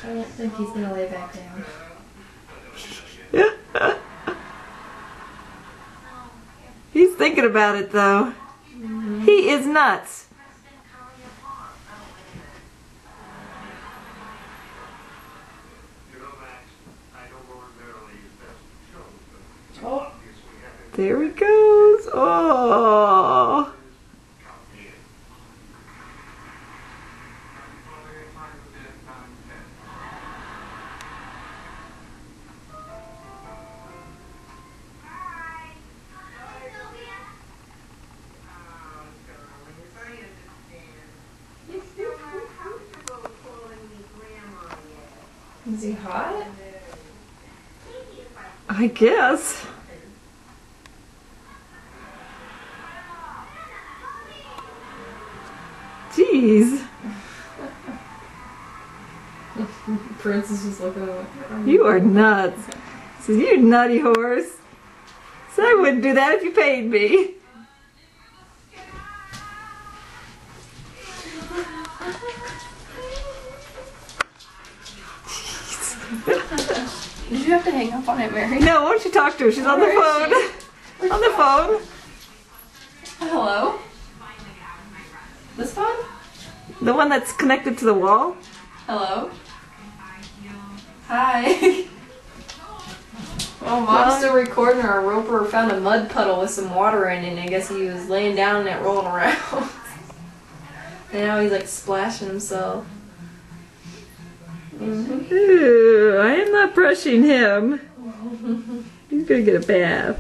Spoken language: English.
I don't think he's gonna lay back down. He's thinking about it though. Mm-hmm. He is nuts. Oh. There he goes. Oh. Is he hot? I guess. Jeez. Prince is just looking at him. You are nuts. Says, you nutty horse. So I wouldn't do that if you paid me. Did you have to hang up on it, Mary? No, why don't you talk to her? She's on the phone. On the phone. Hello? This phone? The one that's connected to the wall? Hello? Hi. Oh, Mom's still recording her. Roper found a mud puddle with some water in it, and I guess he was laying down and it rolling around. And now he's like splashing himself. Ooh, I am not brushing him. He's gonna get a bath.